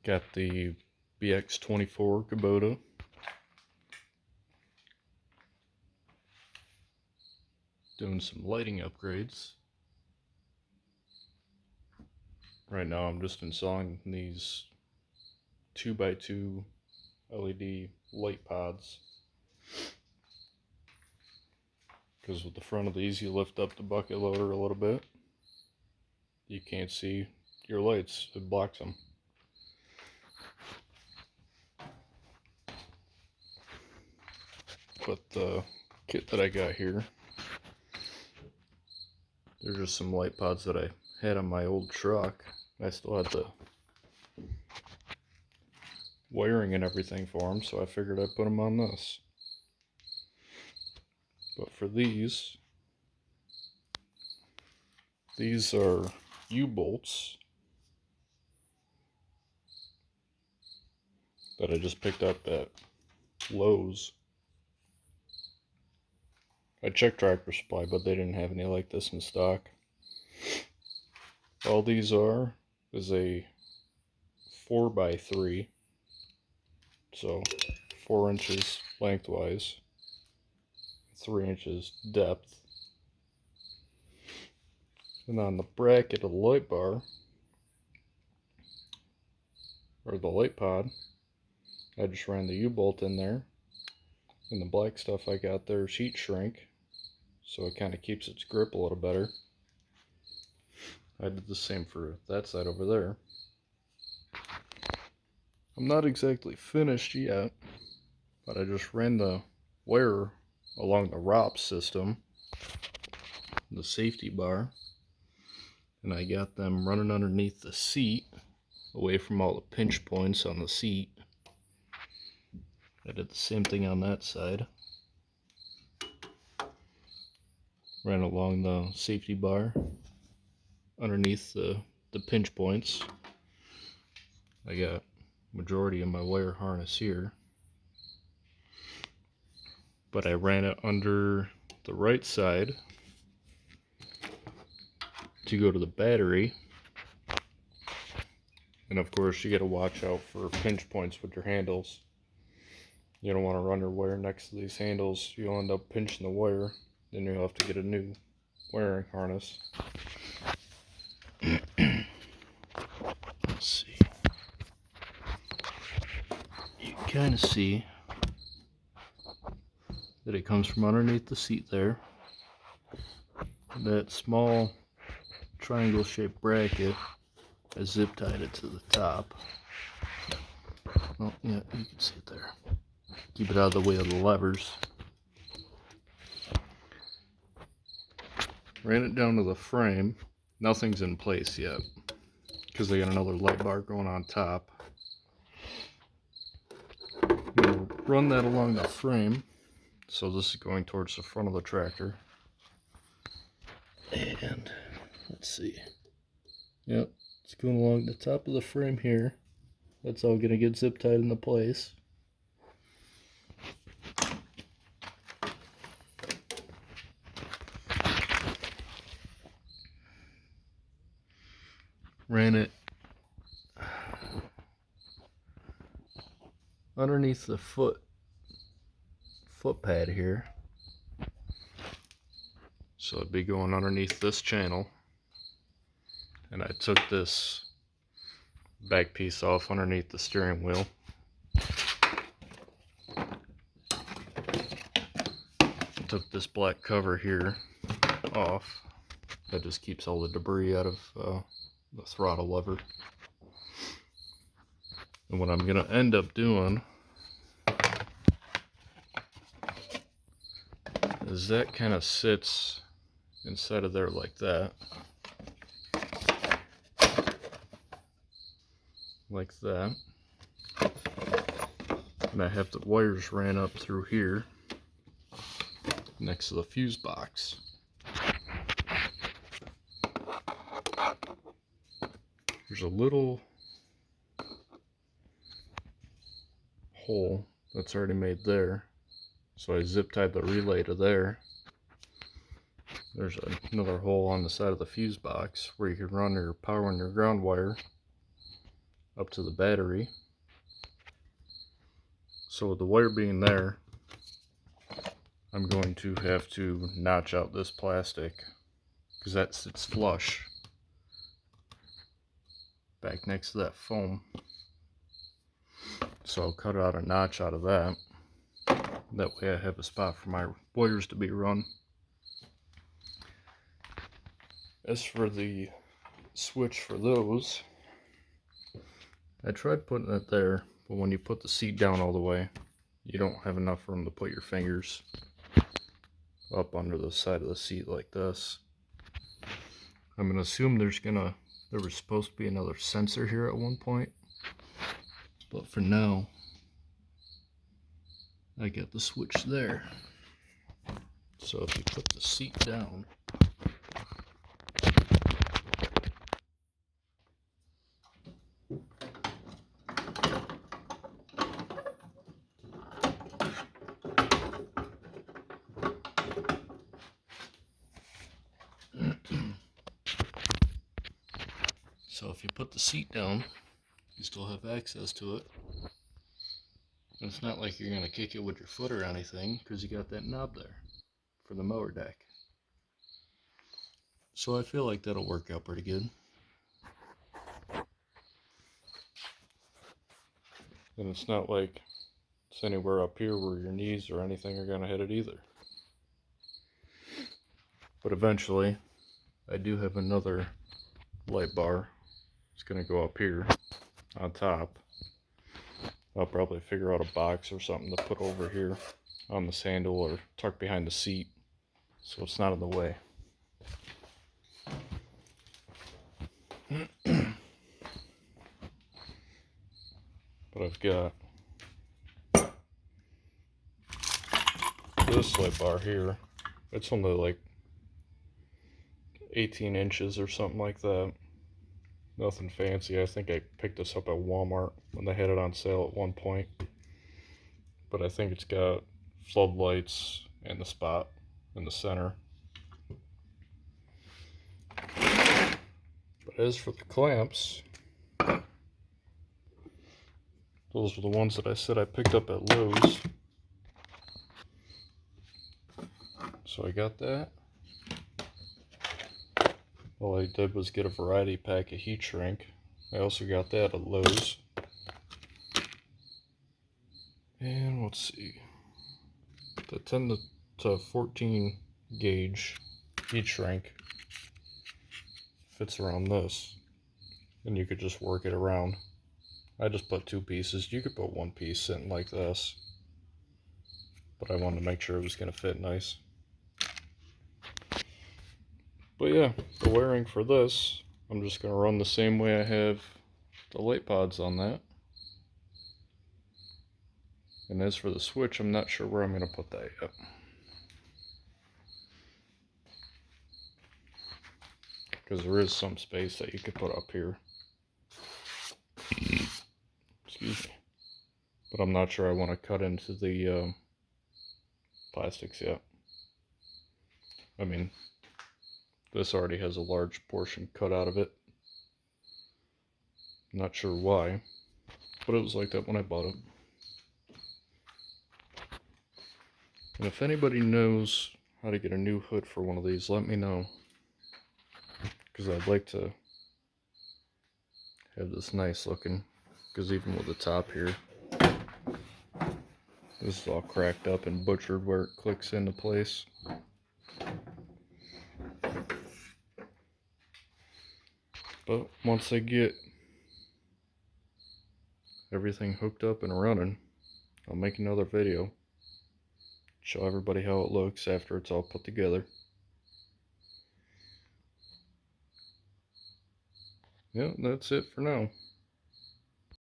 Got the BX24 Kubota. Doing some lighting upgrades. Right now I'm just installing these 2x2 LED light pods. Because with the front of these you lift up the bucket loader a little bit. You can't see your lights, it blocks them. But the kit that I got here, there's just some light pods that I had on my old truck. I still had the wiring and everything for them, so I figured I'd put them on this. But for these are U-bolts that I just picked up at Lowe's. I checked Tractor Supply, but they didn't have any like this in stock. All these is a 4x3, so 4 inches lengthwise, 3 inches depth. And on the bracket of the light bar, or the light pod, I just ran the U-bolt in there. And the black stuff I got there is heat shrink, so it kind of keeps its grip a little better. I did the same for that side over there. I'm not exactly finished yet, but I just ran the wire along the ROP system, the safety bar, and I got them running underneath the seat, away from all the pinch points on the seat. I did the same thing on that side. Ran along the safety bar underneath the pinch points. I got majority of my wire harness here, but I ran it under the right side to go to the battery. And of course you got to watch out for pinch points with your handles. You don't want to run your wire next to these handles. You'll end up pinching the wire, then you'll have to get a new wiring harness. Let's see. You can kind of see that it comes from underneath the seat there. That small triangle shaped bracket, I zip tied it to the top. Well, yeah, you can see it there. Keep it out of the way of the levers. Ran it down to the frame. Nothing's in place yet because I got another light bar going on top. I'm going to run that along the frame. So this is going towards the front of the tractor. And let's see. Yep, it's going along the top of the frame here. That's all going to get zip tied into place. Ran it underneath the foot pad here, so it'd be going underneath this channel. And I took this back piece off underneath the steering wheel. Took this black cover here off. That just keeps all the debris out of the throttle lever. And what I'm going to end up doing is that kind of sits inside of there like that. Like that. And I have the wires ran up through here next to the fuse box. There's a little hole that's already made there, so I zip tied the relay to there. There's another hole on the side of the fuse box where you can run your power and your ground wire up to the battery. So with the wire being there, I'm going to have to notch out this plastic because that sits flush back next to that foam. So I'll cut out a notch out of that. That way I have a spot for my wires to be run. As for the switch for those, I tried putting it there, but when you put the seat down all the way, you don't have enough room to put your fingers up under the side of the seat like this. I'm going to assume there was supposed to be another sensor here at one point, but for now, I got the switch there. So if you put the seat down, you still have access to it. And it's not like you're going to kick it with your foot or anything, because you got that knob there for the mower deck. So I feel like that'll work out pretty good. And it's not like it's anywhere up here where your knees or anything are going to hit it either. But eventually, I do have another light bar. It's going to go up here on top. I'll probably figure out a box or something to put over here on the handle or tuck behind the seat so it's not in the way. But I've got this light bar here. It's only like 18 inches or something like that. Nothing fancy. I think I picked this up at Walmart when they had it on sale at one point. But I think it's got floodlights and the spot in the center. But as for the clamps, those were the ones that I said I picked up at Lowe's. So I got that. All I did was get a variety pack of heat shrink. I also got that at Lowe's. And let's see. The 10 to 14 gauge heat shrink fits around this. And you could just work it around. I just put 2 pieces. You could put 1 piece sitting like this. But I wanted to make sure it was going to fit nice. But yeah, the wiring for this, I'm just going to run the same way I have the light pods on that. And as for the switch, I'm not sure where I'm going to put that yet. Because there is some space that you could put up here. Excuse me. But I'm not sure I want to cut into the plastics yet. I mean, this already has a large portion cut out of it. Not sure why, but it was like that when I bought it. And if anybody knows how to get a new hood for one of these, let me know. Because I'd like to have this nice looking. Because even with the top here, this is all cracked up and butchered where it clicks into place. But once I get everything hooked up and running, I'll make another video. Show everybody how it looks after it's all put together. Yeah, that's it for now.